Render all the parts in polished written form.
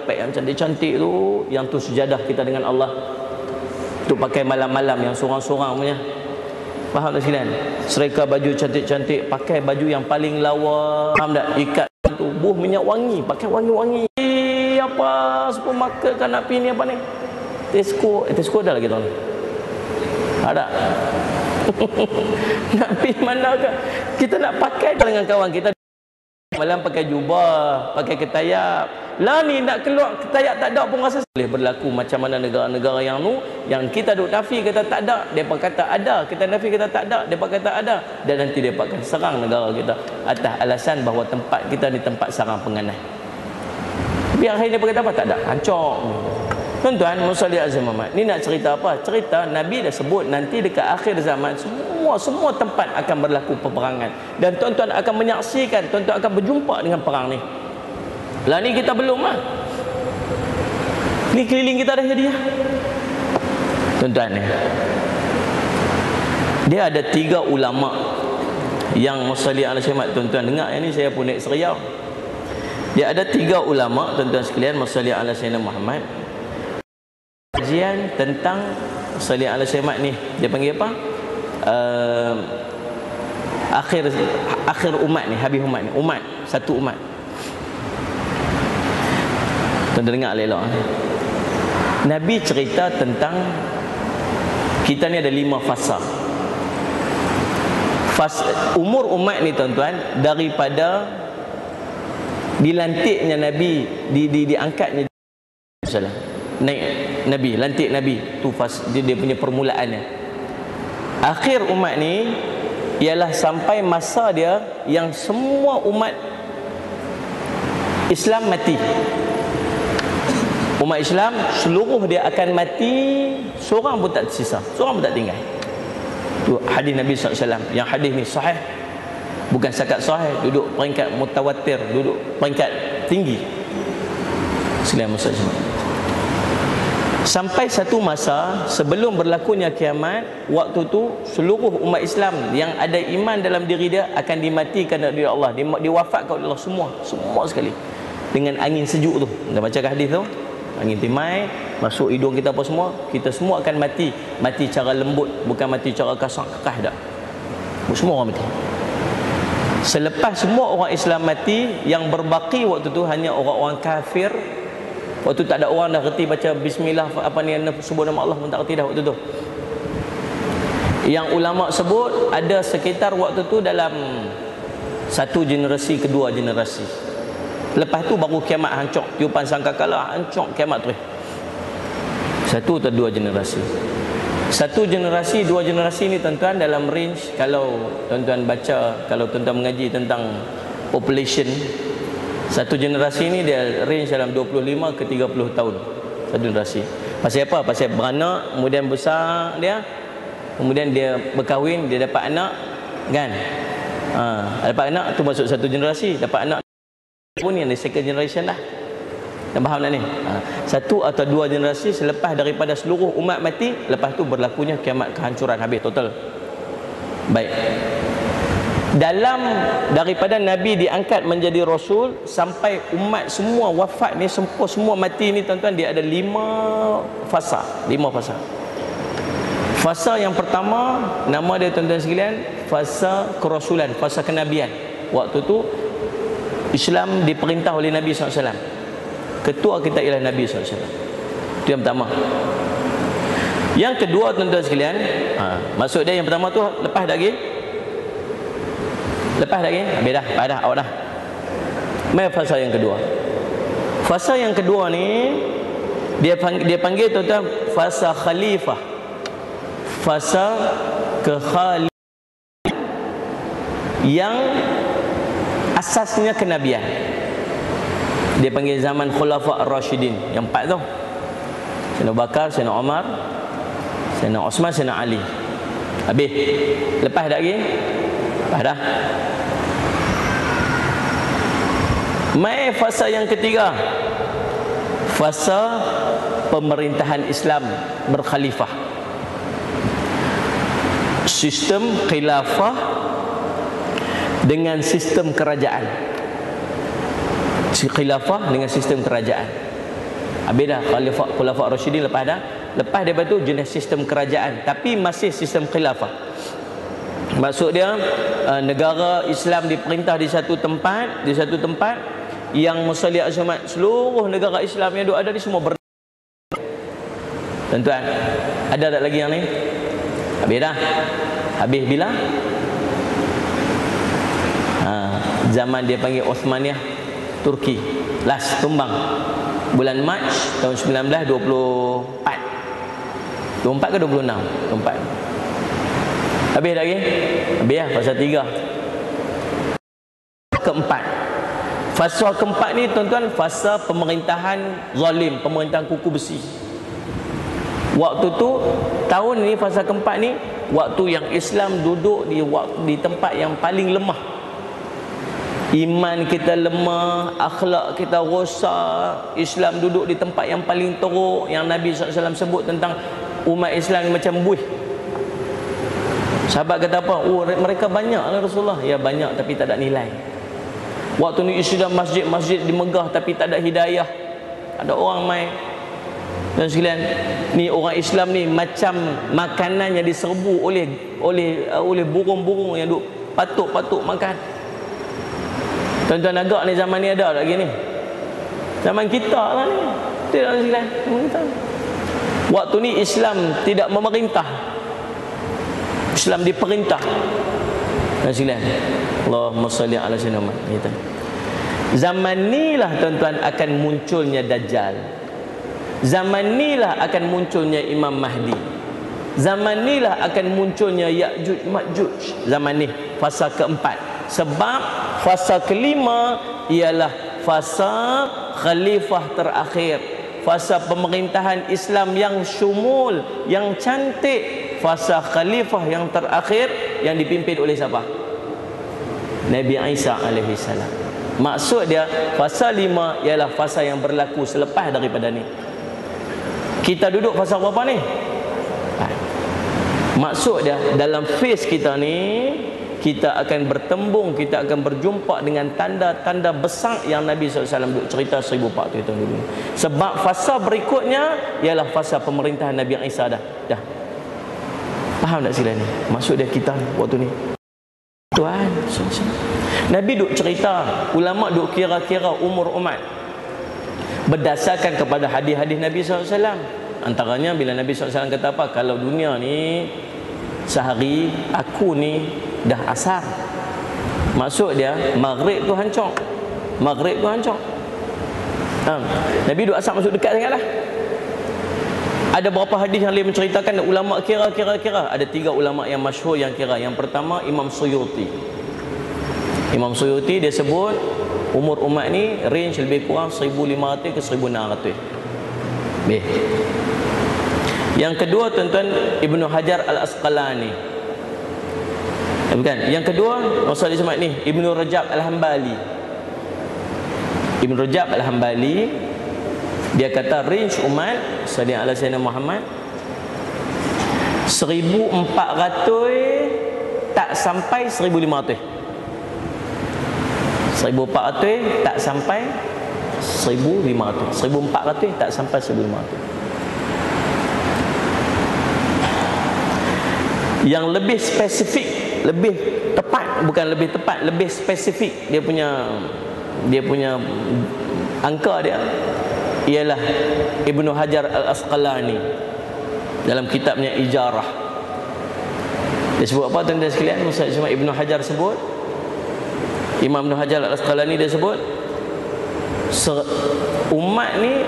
yang cantik-cantik tu, yang tu sejadah kita dengan Allah. Tu pakai malam-malam yang sorang-sorang punya. Faham tak sekalian? Serika baju cantik-cantik, pakai baju yang paling lawa. Faham tak? Ikat tubuh minyak wangi, pakai wangi-wangi. Apa supermarket kan nak pergi ni apa ni? Tesco dah lagi tahun ni. Ada. Nak pergi mana ke? Kita nak pakai dengan kawan kita. Malam pakai jubah, pakai ketayap. Lah ni nak keluar ketayap tak ada pun rasa boleh berlaku macam mana negara-negara yang nu, yang kita duk nafi kata tak ada, depa kata ada, kita nafi kata tak ada, depa kata ada, dan nanti depa akan serang negara kita atas alasan bahawa tempat kita ni tempat sarang penganai. Biar akhirnya depa kata apa? Tak ada, hancur. Tuan-tuan, Musalli Azim Muhammad, ni nak cerita apa? Cerita Nabi dah sebut nanti dekat akhir zaman semua tempat akan berlaku peperangan, dan tuan-tuan akan menyaksikan, tuan-tuan akan berjumpa dengan perang ni. Lah ni kita belum lah. Ni keliling kita dah jadi lah. Tuan-tuan ni, dia ada 3 ulama yang Musalli Azim Muhammad. Tuan-tuan dengar yang ni, saya pun naik Seriau. Dia ada 3 ulama, tuan-tuan sekalian, Musalli Azim Muhammad, kajian tentang Musalli Azim Muhammad ni. Dia panggil apa? Akhir umat ni, habis umat ni, umat, satu umat. Tuan dengar elok. Nabi cerita tentang kita ni ada 5 fasa. Umur umat ni tuan-tuan, daripada dilantiknya Nabi, diangkatnya naik Nabi, lantik Nabi, tu dia punya permulaannya. Akhir umat ni ialah sampai masa dia yang semua umat Islam mati. Umat Islam seluruh dia akan mati, seorang pun tak tersisa, seorang pun tak tinggal. Tu hadis Nabi SAW. Yang hadis ni sahih, bukan setakat sahih, duduk peringkat mutawatir, duduk peringkat tinggi. Sekalian Muslim. Sampai satu masa sebelum berlakunya kiamat, waktu tu seluruh umat Islam yang ada iman dalam diri dia akan dimatikan oleh Allah, diwafatkan oleh Allah, semua sekali, dengan angin sejuk tu. Dah baca hadis tu? Angin timai masuk hidung kita apa semua, kita semua akan mati. Mati cara lembut, bukan mati cara kasar kekah dak. Semua orang mati. Selepas semua orang Islam mati, yang berbaki waktu tu hanya orang-orang kafir. Waktu tak ada orang dah reti baca bismillah, apa ni, sebut nama Allah pun tak reti dah waktu tu. Yang ulama sebut ada sekitar waktu tu dalam satu generasi, kedua generasi. Lepas tu baru kiamat hancur, tiupan sangkakala hancur kiamat tu. Satu atau 2 generasi. Satu generasi, 2 generasi ni tuan-tuan dalam range, kalau tuan-tuan baca, kalau tuan-tuan mengaji tentang population, satu generasi ni dia range dalam 25 ke 30 tahun. Satu generasi. Pasal apa? Pasal beranak, kemudian besar dia, kemudian dia berkahwin, dia dapat anak, kan? Dapat anak tu masuk satu generasi, dapat anak pun yang the second generation lah. Dan faham tak ni? Satu atau 2 generasi selepas daripada seluruh umat mati, lepas tu berlakunya kiamat, kehancuran, habis total. Baik. Dalam daripada Nabi diangkat menjadi Rasul sampai umat semua wafat ni, semua mati ni tuan-tuan, dia ada 5 fasa. 5 fasa. Fasa yang pertama, nama dia tuan-tuan sekalian, fasa kerasulan, fasa kenabian. Waktu tu Islam diperintah oleh Nabi SAW. Ketua kita ialah Nabi SAW. Itu yang pertama. Yang kedua tuan-tuan sekalian, maksud dia yang pertama tu lepas dah lagi? Lepas dah lagi? Habis dah, awak dah. Mai fasa yang kedua. Fasa yang kedua ni dia panggil tuan-tuan fasa khalifah. Fasa kekhalifah yang asasnya kenabian. Dia panggil zaman Khulafa Ar-Rashidin, yang 4 tu. Sayyidina Abu Bakar, Sayyidina Umar, Sayyidina Osman, Sayyidina Ali. Habis. Lepas dah lagi? Lepas dah. Mai fasa yang ketiga. Fasa pemerintahan Islam berkhalifah. Sistem khilafah dengan sistem kerajaan. Khilafah dengan sistem kerajaan. Habis dah Khulafa' Rasyidin, lepas dah. Lepas daripada tu jenis sistem kerajaan, tapi masih sistem khilafah. Maksud dia negara Islam diperintah di satu tempat, yang musalli Jumaat seluruh negara Islam yang ada di semua tuan-tuan. Ada tak lagi yang ni? Habis dah. Habis bila? Zaman dia panggil Osmaniyah Turki. Last tumbang bulan Mac tahun 1924. 24 ke 26? 24. Habis dah lagi? Habis lah fasa 3. Keempat. Fasa keempat ni tuan-tuan, fasa pemerintahan zalim, pemerintahan kuku besi. Waktu tu, tahun ni, fasa keempat ni, waktu yang Islam duduk di tempat yang paling lemah. Iman kita lemah, akhlak kita rosak. Islam duduk di tempat yang paling teruk, yang Nabi SAW sebut tentang umat Islam macam buih. Sahabat kata apa? Oh, mereka banyak lah Rasulullah. Ya banyak, tapi tak ada nilai. Waktu ni isi dalam masjid di Megah, tapi tak ada hidayah. Ada orang main. Dan sekalian, ni orang Islam ni macam makanan yang diserbu oleh burung-burung yang duk patuk-patuk makan. Tuan-tuan agak ni zaman ni ada lagi ni. Zaman kita lah ni. Tidak sekalian. Waktu ni Islam tidak memerintah. Islam diperintah. Dan sekalian, Allahumma salli ala sayyidina Muhammad. Zaman ni lah tuan-tuan akan munculnya Dajjal. Zaman ni lah akan munculnya Imam Mahdi. Zaman ni lah akan munculnya Ya'juj Ma'juj. Zaman ni fasa keempat. Sebab fasa kelima ialah fasa khalifah terakhir, fasa pemerintahan Islam yang syumul, yang cantik. Fasa khalifah yang terakhir yang dipimpin oleh siapa? Nabi Isa alaihi salam. Maksud dia fasa 5 ialah fasa yang berlaku selepas daripada ni. Kita duduk fasa berapa ni? Maksud dia dalam fase kita ni, kita akan bertembung, kita akan berjumpa dengan tanda-tanda besar yang Nabi SAW duk cerita 1400 tahun dulu. Sebab fasa berikutnya ialah fasa pemerintahan Nabi Isa dah. Faham tak sila ni? Maksud dia kita waktu ni. Tuan, Nabi duk cerita, ulama duk kira-kira umur umat berdasarkan kepada hadis-hadis Nabi SAW. Antaranya bila Nabi SAW kata apa? Kalau dunia ni sehari, aku ni dah asar. Maksud dia maghrib tu hancur. Maghrib tu hancur. Nabi duk asar masuk dekat sangat lah. Ada berapa hadis yang lain menceritakan, ulama kira. Ada 3 ulama yang masyhur yang kira. Yang pertama Imam Suyuti. Imam Suyuti dia sebut umur umat ni range lebih kurang 1500 ke 1600. Baik. Yang kedua tuan-tuan Ibnu Hajar Al-Asqalani. Bukan. Yang kedua maksud dia semat ni Ibnu Rajab Al-Hambali. Ibnu Rajab Al-Hambali dia kata range umat sallallahu alaihi wasallam Muhammad 1400 tak sampai 1500. 1400 tak sampai 1500. 1400 tak sampai 1500. Yang lebih spesifik, lebih tepat, bukan lebih tepat, lebih spesifik dia punya angka dia ialah Ibnu Hajar Al-Asqalani dalam kitabnya Ijarah. Dia sebut apa tuan-tuan sekalian? Ustaz Ibnu Hajar sebut, Imam Ibnu Hajar Al-Asqalani dia sebut umat ni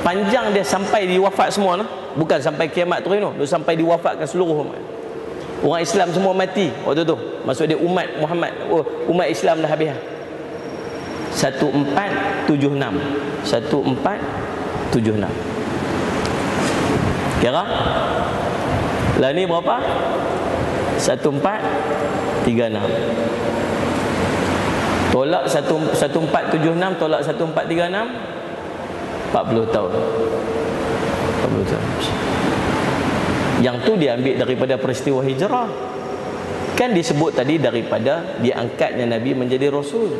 panjang dia sampai diwafat semua lah. Bukan sampai kiamat tu dia sampai diwafatkan seluruh umat. Orang Islam semua mati waktu tu. Maksud dia umat Muhammad, umat Islam dah habis. 1476. 1476. Kira? Lah ni berapa? 1436. Tolak 1476 tolak 1436 40 tahun. 40 tahun. Yang tu diambil daripada peristiwa hijrah. Kan disebut tadi daripada diangkatnya Nabi menjadi Rasul.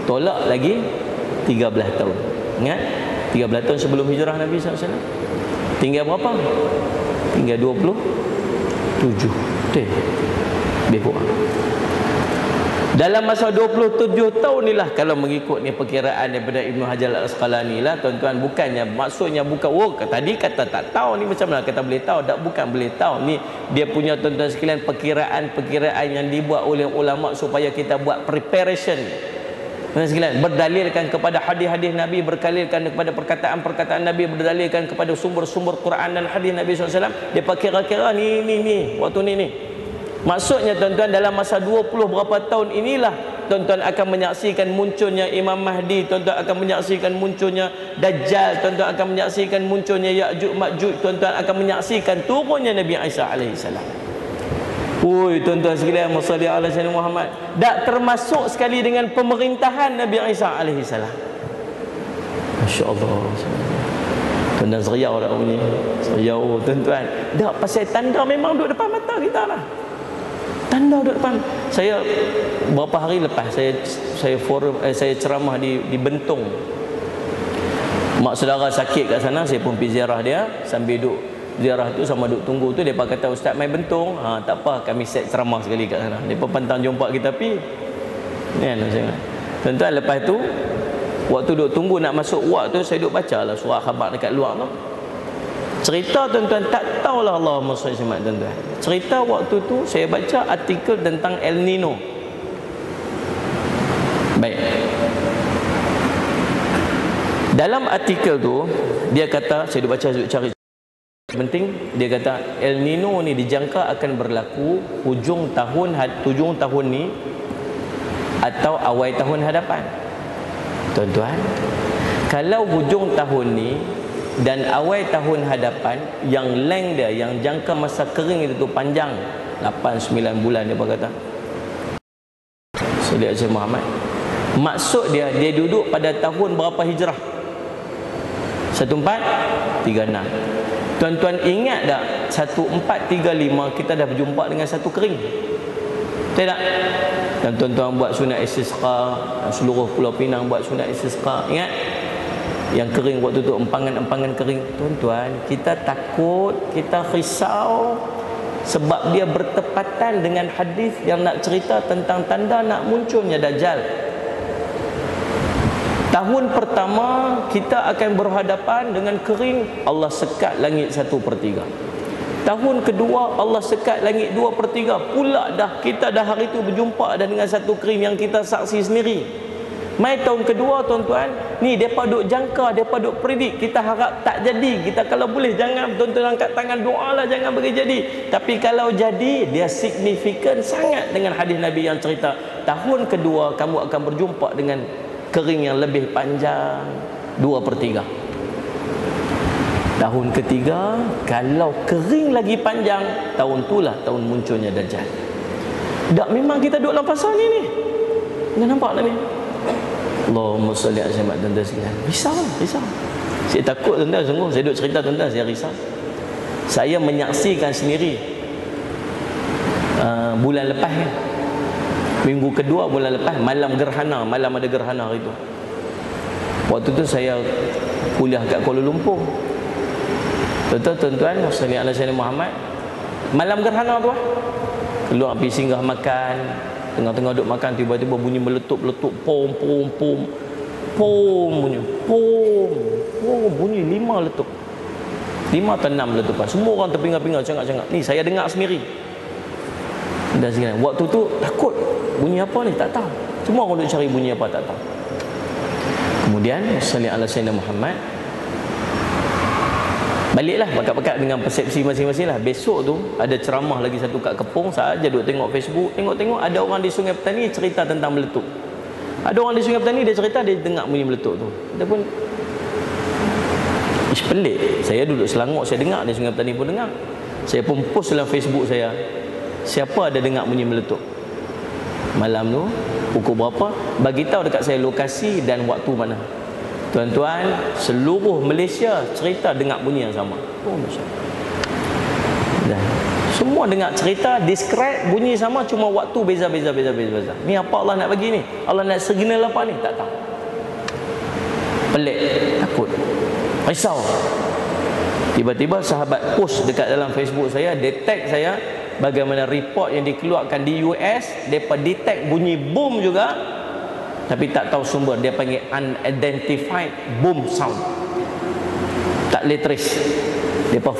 Tolak lagi 13 tahun. Ingat? 13 tahun sebelum hijrah Nabi SAW. Tinggal berapa? Tinggal 27. Betul? Lebih kurang. Dalam masa 27 tahun inilah, kalau mengikut ni perkiraan daripada Ibnu Hajar Al-Asqalani lah, tuan-tuan, bukannya maksudnya bukan tadi kata tak tahu, ni macam mana kata boleh tahu? Tak, bukan boleh tahu, ni dia punya, tuan-tuan sekalian, perkiraan yang dibuat oleh ulama supaya kita buat preparation. Tuan-tuan sekalian, berdalilkan kepada hadis-hadis Nabi, berdalilkan kepada perkataan-perkataan Nabi, berdalilkan kepada sumber-sumber Quran dan hadis Nabi SAW. Dia kira-kira ni waktu ni. Maksudnya, tuan-tuan, dalam masa 20 berapa tahun inilah tuan-tuan akan menyaksikan munculnya Imam Mahdi, tuan-tuan akan menyaksikan munculnya Dajjal, tuan-tuan akan menyaksikan munculnya Ya'juj Ma'juj, tuan-tuan akan menyaksikan turunnya Nabi Isa alaihissalam. Oi, tuan-tuan sekalian, salli ala sayyidina Muhammad. Tak termasuk sekali dengan pemerintahan Nabi Isa alaihissalam. Masya-Allah. Tuan-tuan seriau dah bunyi. Seriau, tuan-tuan. Tak, pasal tanda memang duduk depan mata kita lah. Tanda duduk depan. Saya berapa hari lepas saya ceramah di Bentong. Mak saudara sakit kat sana, saya pun pergi ziarah dia. Sambil duduk ziarah tu sama duduk tunggu tu, depa kata, "Ustaz mai Bentong." Ha, tak apa, kami set ceramah sekali kat sana. Depa pantang jumpa kita pi. Ni kan saya. Tuan-tuan, lepas tu waktu duduk tunggu nak masuk wak tu, saya duduk bacalah surat khabar dekat luar tu. Cerita, tuan-tuan, tak tahulah, Allahumma shalli alaihi wasallam, tuan-tuan. Cerita waktu tu saya baca artikel tentang El Nino. Baik. Dalam artikel tu dia kata, saya duk baca, duk cari penting, dia kata El Nino ni dijangka akan berlaku hujung tahun ni atau awal tahun hadapan. Tuan-tuan, kalau hujung tahun ni dan awal tahun hadapan, yang length dia, yang jangka masa kering itu panjang 8-9 bulan, dia kata. So, dia Syekh Muhammad, maksud dia duduk pada tahun berapa hijrah? 1436. Tuan-tuan ingat tak 1435 kita dah berjumpa dengan satu kering? Betul tak? Dan tuan-tuan buat sunat istisqa, seluruh Pulau Pinang buat sunat istisqa, ingat? Yang kering waktu tu, empangan-empangan kering. Tuan-tuan, kita takut, kita risau sebab dia bertepatan dengan hadis yang nak cerita tentang tanda nak munculnya Dajjal. Tahun pertama kita akan berhadapan dengan kering, Allah sekat langit 1/3. Tahun kedua Allah sekat langit 2/3. Pula dah kita dah hari tu berjumpa dah dengan satu kering yang kita saksi sendiri. Mai tahun kedua, tuan-tuan, ni depa duk jangka, depa duk predik, kita harap tak jadi. Kita kalau boleh jangan, tuan-tuan angkat tangan doa lah, jangan bagi jadi. Tapi kalau jadi, dia signifikan sangat dengan hadis Nabi yang cerita tahun kedua kamu akan berjumpa dengan kering yang lebih panjang 2/3. Tahun ketiga, kalau kering lagi panjang, tahun itulah tahun munculnya Dajjal. Tak, memang kita duduk dalam pasal ni. Dah nampak tak ni? Allahumma salli ala sayyidina Muhammad, tuan-tuan sekalian. Risau. Saya takut, tuan-tuan, sungguh. Saya duduk cerita, tuan-tuan, saya risau. Saya menyaksikan sendiri bulan lepas ni. Minggu kedua bulan lepas, malam ada gerhana hari tu. Waktu tu saya kuliah kat Kuala Lumpur. Tuan-tuan, salli ala sayyidina Muhammad. Malam gerhana tu, keluar pergi singgah makan. Tengah-tengah duduk makan, tiba-tiba bunyi meletup-letup, pom bunyi. Bunyi 5 letup. 5 atau 6 letupan. Semua orang terpinga-pinga, cengak-cengak. Ni saya dengar sendiri. Dan sekarang waktu tu takut. Bunyi apa ni? Tak tahu. Semua orang duduk cari bunyi apa, tak tahu. Kemudian salli ala sayyidina Muhammad. Baliklah pakat-pakat dengan persepsi masing-masing lah. Besok tu ada ceramah lagi satu kat Kepong. Saya duduk tengok Facebook, tengok ada orang di Sungai Petani cerita tentang meletup. Ada orang di Sungai Petani, dia cerita dia dengar bunyi meletup tu. Dia pun pelik. Saya duduk Selangor, saya dengar, di Sungai Petani pun dengar. Saya pun post dalam Facebook saya, siapa ada dengar bunyi meletup malam tu, pukul berapa, bagi tahu dekat saya lokasi dan waktu mana. Tuan-tuan, seluruh Malaysia cerita dengar bunyi yang sama. Oh, masya-Allah. Dan semua dengar cerita, describe bunyi sama, cuma waktu beza. Ni apa Allah nak bagi ni? Allah nak signal apa ni? Tak tahu. Pelik, takut. Risau. Tiba-tiba sahabat post dekat dalam Facebook saya, dia tag saya bagaimana report yang dikeluarkan di US, depa detect bunyi bom juga, tapi tak tahu sumber. Dia panggil unidentified boom sound, tak boleh trace. Depa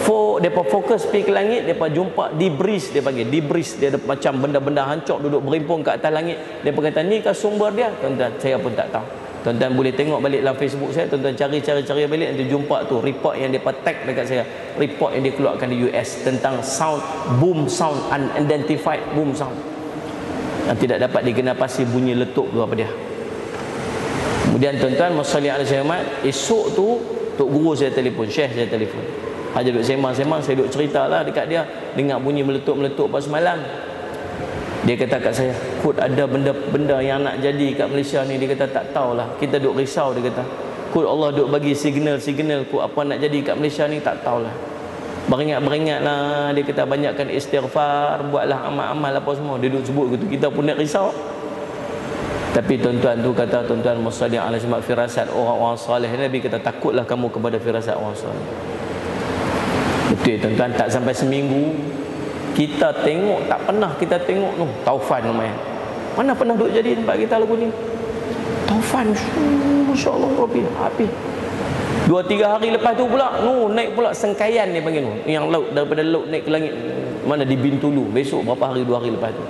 fokus pergi ke langit, depa jumpa debris, dia panggil debris. Dia ada macam benda-benda hancur duduk berimpun ke atas langit. Depa kata ni kah sumber dia? Tuan-tuan, saya pun tak tahu. Tuan-tuan boleh tengok balik dalam Facebook saya, tuan-tuan cari balik, nanti jumpa tu report yang depa tag dekat saya, report yang dikeluarkan di US tentang sound boom sound, unidentified boom sound, yang tidak dapat digenapasi bunyi letup tu apa dia. Kemudian tuan-tuan masalli alaihi wasallam, esok tu tok guru saya telefon, syekh saya telefon. Aja duduk sembang-sembang, saya duduk ceritalah dekat dia, dengar bunyi meletup-meletup pas semalam. Dia kata kat saya, Kut, ada benda-benda yang nak jadi kat Malaysia ni. Dia kata tak tahulah, kita duk risau. Dia kata, Kut, Allah duk bagi signal-signal, Kut, apa nak jadi kat Malaysia ni tak tahulah. Beringat-beringatlah. Dia kata banyakkan istighfar, buatlah amal-amal apa semua. Dia duk sebut gitu, kita pun nak risau. Tapi tuan-tuan tu kata, tuan-tuan masalli alaihi wasallam, firasat orang-orang salih. Nabi kata, takutlah kamu kepada firasat orang salih. Betul tuan-tuan, tak sampai seminggu kita tengok, tak pernah kita tengok tu taufan namanya. Mana pernah duk jadi tempat kita lagu ni? Taufan, masya-Allah Rabbi, habis. 2-3 hari lepas tu pula naik pula sengkaian dia panggil tu. Yang laut, daripada laut naik ke langit. Mana di Bintulu. Besok berapa hari, 2 hari lepas tu.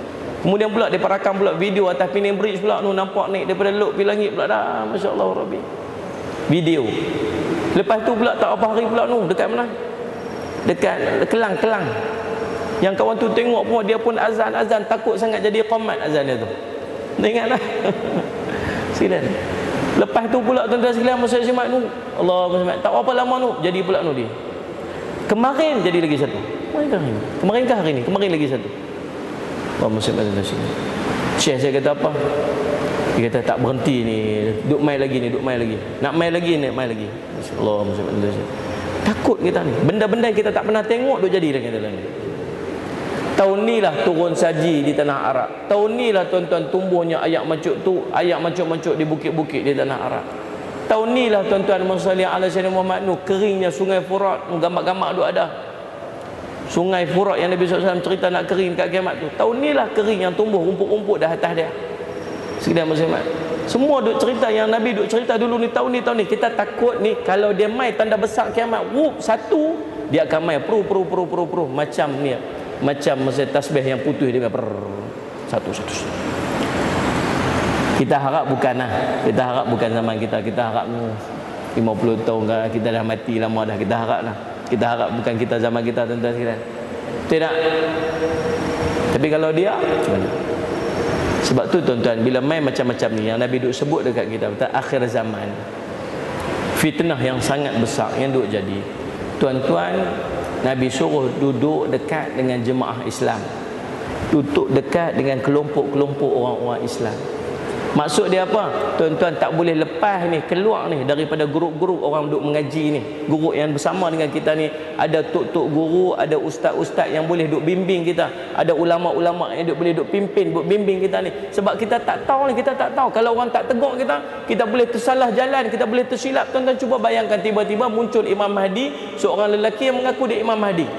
Kemudian pula dia rakam pula video atas Penang Bridge pula nampak naik daripada laut pergi langit pula dah, masya-Allah Rabbi. Video. Lepas tu pula tak apa hari pula dekat mana? Dekat Kelang. Yang kawan tu tengok pun dia pun azan takut sangat jadi qamat azan dia tu. Ingatlah. Silakan. Lepas tu pula tuan-tuan sekalian masa Jumaat tu, Allahu Akbar. Tak apa lama tu jadi pula dia. Kemarin jadi lagi satu. Kemarin ke hari ni? Kemarin lagi satu. Allahu Akbar. Syekh saya kata apa? Dia kata tak berhenti ni, duk main lagi. Nak main lagi. Allahu Akbar. Takut kita ni. Benda-benda yang kita tak pernah tengok duk jadi dekat dalam ni. Tahun ni lah turun saji di tanah Arab. Tahun ni lah tuan-tuan tumbuhnya ayak macuk tu, ayak macuk-macuk di bukit-bukit di tanah Arab. Tahun ni lah tuan-tuan masalli ala sayyidina Muhammad keringnya sungai Furat, gambar-gambar tu ada. Sungai Furat yang Nabi SAW cerita nak kering kat kiamat tu. Tahun ni lah kering yang tumbuh rumput-rumput dah atas dia. Sekedar Muhammad. Semua duk cerita yang Nabi duk cerita dulu ni tahun ni. Kita takut ni kalau dia mai tanda besar kiamat, satu dia akan mai pro macam ni. Macam masa tasbih yang putih dia satu. Kita harap bukan zaman kita. Kita harap 50 tahun kan, kita dah mati lama dah. Kita harap bukan kita zaman kita, tuan-tuan sekalian. Tidak. Tapi kalau dia sebab tu tuan-tuan, bila main macam-macam ni yang Nabi duk sebut dekat kita, akhir zaman, fitnah yang sangat besar yang duk jadi. Tuan-tuan, Nabi suruh duduk dekat dengan jemaah Islam, duduk dekat dengan kelompok-kelompok orang-orang Islam. Maksud dia apa? Tuan-tuan tak boleh lepas ni, keluar ni daripada grup-grup orang duduk mengaji ni. Guru yang bersama dengan kita ni, ada tok-tok guru, ada ustaz-ustaz yang boleh duduk bimbing kita, ada ulama-ulama yang boleh duduk pimpin, duduk bimbing kita ni. Sebab kita tak tahu ni, kita tak tahu. Kalau orang tak tegur kita, kita boleh tersalah jalan, kita boleh tersilap. Tuan-tuan cuba bayangkan tiba-tiba muncul Imam Mahdi, seorang lelaki yang mengaku dia Imam Mahdi.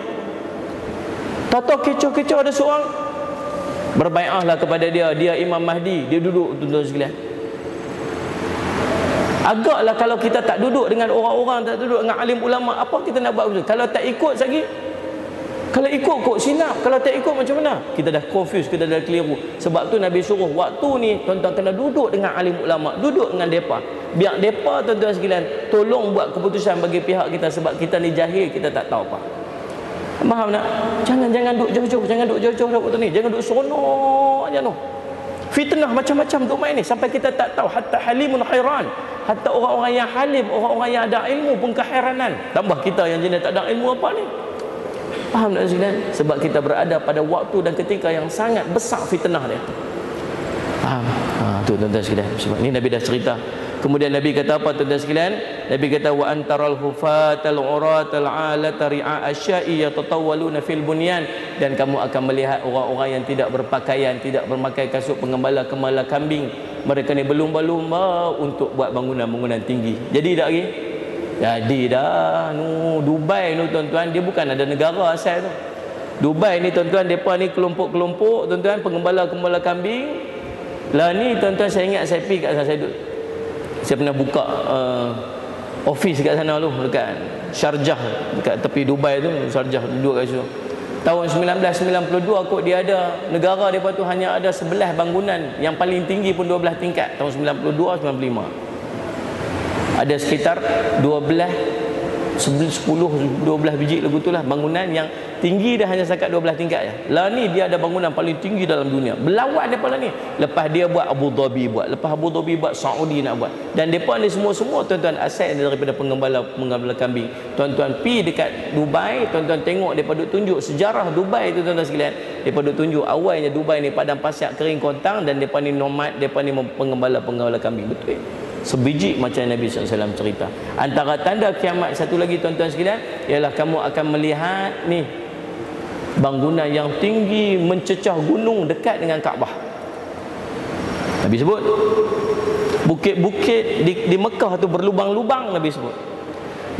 Tahu kecoh-kecoh ada seorang berbaiatlah kepada dia Imam Mahdi, dia duduk, tuan-tuan sekalian. Agaklah kalau kita tak duduk dengan orang-orang, tak duduk dengan alim ulama, apa kita nak buat betul? Kalau tak ikut lagi, kalau ikut kok silap, kalau tak ikut macam mana? Kita dah confuse, kita dah keliru. Sebab tu Nabi suruh waktu ni tuan-tuan kena duduk dengan alim ulama, duduk dengan depa. Biar depa tuan-tuan sekalian tolong buat keputusan bagi pihak kita, sebab kita ni jahil, kita tak tahu apa. Faham tak? Jangan duk jauh-jauh, jangan duk jauh-jauh waktu ni. Jangan duk seronok aja noh. Fitnah macam-macam duk main ni sampai kita tak tahu. Hatta halimun hairan. Hatta orang-orang yang halim, orang-orang yang ada ilmu pun keheranan. Tambah kita yang jenis tak ada ilmu apa ni. Faham tak sekalian? Sebab kita berada pada waktu dan ketika yang sangat besar fitnah dia. Faham? Tu tuan-tuan sekalian. Sebab ni Nabi dah cerita. Kemudian Nabi kata apa tuan-tuan sekalian? Nabi kata wa antaral hufatal uratal alata ri'a asya'i yatatawwaluna fil bunyan, dan kamu akan melihat orang-orang yang tidak berpakaian, tidak bermakai kasut pengembala kambing. Mereka ni berlumba-lumba untuk buat bangunan-bangunan tinggi. Jadi tak lagi? Jadi dah Dubai tu tuan-tuan, dia bukan ada negara asal tu. Dubai ni tuan-tuan, depa ni kelompok-kelompok tuan-tuan, pengembala-pengembala kambing. Lah ni tuan-tuan, saya ingat saya pergi kat sana, saya pernah buka office kat sana tu, dekat Sharjah, dekat tepi Dubai tu, Sharjah, duduk kat situ. Tahun 1992 kot dia ada, negara depa tu hanya ada 11 bangunan, yang paling tinggi pun 12 tingkat tahun 92 95. Ada sekitar 10-12 biji lagu tu lah bangunan yang tinggi dah, hanya setakat 12 tingkat je. Lah ni dia ada bangunan paling tinggi dalam dunia. Berlawan depa lah ni. Lepas dia buat Abu Dhabi buat, lepas Abu Dhabi buat Saudi nak buat. Dan depa ni semua tuan-tuan asal daripada pengembala kambing. Tuan-tuan pi dekat Dubai, tuan-tuan tengok depa duk tunjuk sejarah Dubai tu tuan-tuan sekalian. Depa duk tunjuk awalnya Dubai ni padang pasir kering kontang, dan depa ni nomad, depa ni pengembala kambing. Betul. Sebiji macam Nabi SAW cerita. Antara tanda kiamat satu lagi tuan-tuan sekalian, ialah kamu akan melihat ni bangunan yang tinggi mencecah gunung dekat dengan Kaabah. Nabi sebut bukit-bukit di Mekah tu berlubang-lubang, Nabi sebut.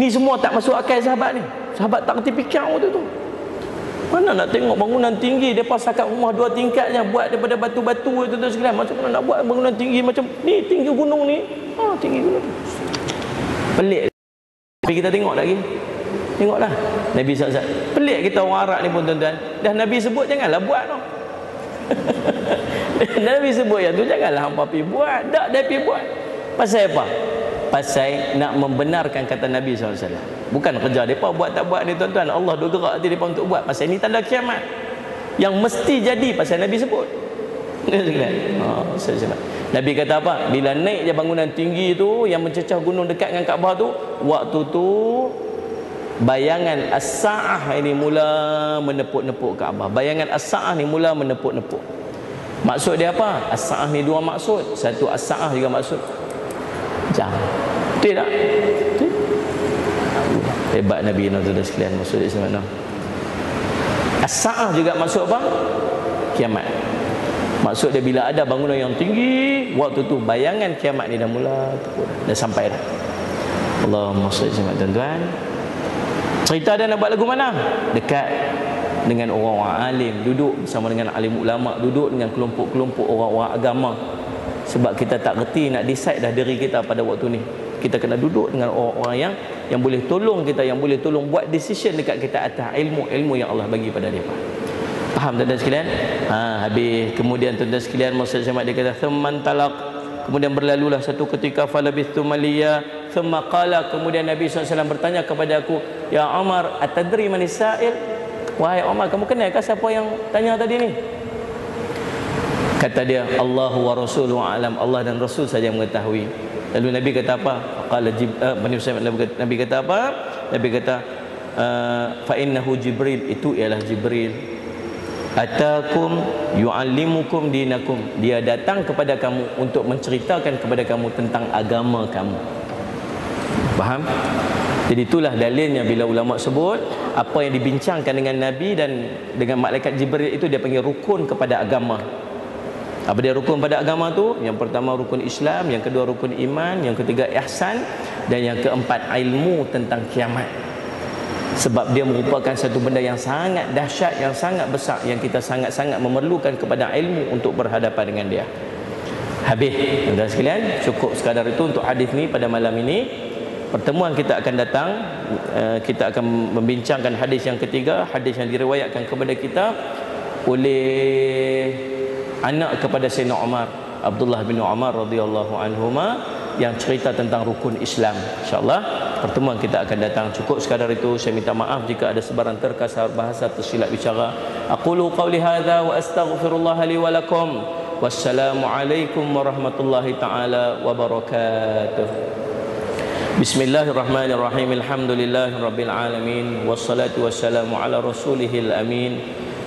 Ni semua tak masuk akal sahabat ni. Sahabat tak kerti fikir waktu tu. Mana nak tengok bangunan tinggi, depa sakat rumah 2 tingkat je, buat daripada batu-batu tu sekalian. Macam mana nak buat bangunan tinggi macam ni, tinggi gunung ni. Tinggi gunung. Pelik. Tapi kita tengok lagi. Tengoklah Nabi SAW. Pelik kita orang Arab ni pun tuan-tuan. Dah Nabi sebut janganlah buat tau. Nabi sebut yang tu janganlah hampa pergi buat. Tak dia pergi buat. Pasal apa? Pasal nak membenarkan kata Nabi SAW. Bukan kerja mereka buat tak buat ni tuan-tuan. Allah dah gerak hati mereka untuk buat. Pasal ini tanda kiamat yang mesti jadi, pasal Nabi sebut. Nabi kata apa? Bila naik je bangunan tinggi tu yang mencecah gunung dekat dengan Kaabah tu, waktu tu bayangan as-sa'ah ini mula menepuk-nepuk Kaabah. Bayangan as-sa'ah ni mula menepuk-nepuk. Maksud dia apa? As-sa'ah ni dua maksud. Satu, as-sa'ah juga maksud jam. Betul tak? Betul? Hebat Nabi Nabi sekalian. Maksud dia semana. As-sa'ah juga maksud apa? Kiamat. Maksud dia bila ada bangunan yang tinggi, waktu tu bayangan kiamat ni dah mula tepuk, dah sampai dah. Allahumma shalli alaihi tuan-tuan. Cerita dia nak buat lagu mana? Dekat dengan orang-orang alim, duduk bersama dengan alim ulama, duduk dengan kelompok-kelompok orang-orang agama. Sebab kita tak reti nak decide dah diri kita pada waktu ni. Kita kena duduk dengan orang-orang yang boleh tolong kita, yang boleh tolong buat decision dekat kita atas ilmu yang Allah bagi pada mereka. Faham tuan-tuan sekalian? Habis. Kemudian tuan-tuan sekalian, Musa Jamat dia kata thumman talaq. Kemudian berlalulah satu ketika falabithtu maliya thumma qala. Kemudian Nabi SAW bertanya kepada aku, ya Umar, atadri man sa'il? Wahai Umar, kamu kenal ke siapa yang tanya tadi ni? Kata dia, Allahu wa rasuluhu alam. Allah dan Rasul saja mengetahui. Lalu Nabi kata apa? Qala Nabi kata apa? Nabi kata fa innahu Jibril. Itu ialah Jibril. Atakum yu'allimukum dinakum. Dia datang kepada kamu untuk menceritakan kepada kamu tentang agama kamu. Faham? Jadi itulah dalilnya bila ulama sebut apa yang dibincangkan dengan Nabi dan dengan malaikat Jibril itu dia panggil rukun kepada agama. Apa dia rukun pada agama tu? Yang pertama rukun Islam, yang kedua rukun iman, yang ketiga ihsan, dan yang keempat ilmu tentang kiamat. Sebab dia merupakan satu benda yang sangat dahsyat, yang sangat besar, yang kita sangat-sangat memerlukan kepada ilmu untuk berhadapan dengan dia. Habis tuan-tuan sekalian, cukup sekadar itu untuk hadis ni pada malam ini. Pertemuan kita akan datang, kita akan membincangkan hadis yang ketiga, hadis yang diriwayatkan kepada kita oleh anak kepada Sayyidina Umar, Abdullah bin Umar radhiyallahu anhuma, yang cerita tentang rukun Islam. InsyaAllah pertemuan kita akan datang. Cukup sekadar itu. Saya minta maaf jika ada sebarang terkasar bahasa tersilap bicara. Aqulu qawli hadza wa astaghfirullah li wa lakum. Wassalamu alaikum warahmatullahi taala wabarakatuh. Bismillahirrahmanirrahim. Alhamdulillahi rabbil alamin. Wassalatu wassalamu ala rasulihil amin.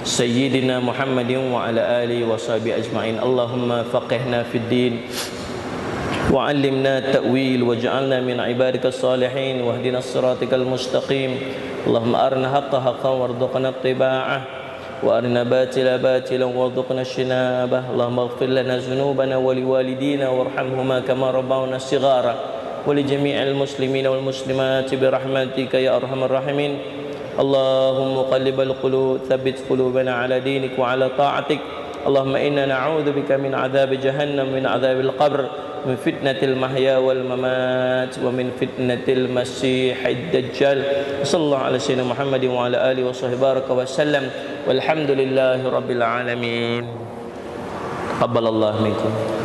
Sayyidina Muhammadin wa ala alihi wa sahbihi ajma'in. Allahumma faqihna fid din وعلمنا التأويل واجعلنا من عبادك الصالحين واهدنا الصراطك المستقيم اللهم أرنا حق حقا وارزقنا اتباعه وأرنا باطلا باطلا وارزقنا اجتنابه اللهم اغفر لنا ذنوبنا ولوالدينا وارحمهما كما ربونا صغارا ولجميع المسلمين والمسلمات برحمتك يا أرحم الراحمين. اللهم مقلب القلوب ثبت قلوبنا على دينك وعلى طاعتك. اللهم إنا نعوذ بك من عذاب جهنم من عذاب القبر من فتنة المحيا والممات ومن فتنة المسيح الدجال. صلى الله على سيدنا محمد وعلى آله وصحبه بارك وسلم والحمد لله رب العالمين. تقبل الله منكم.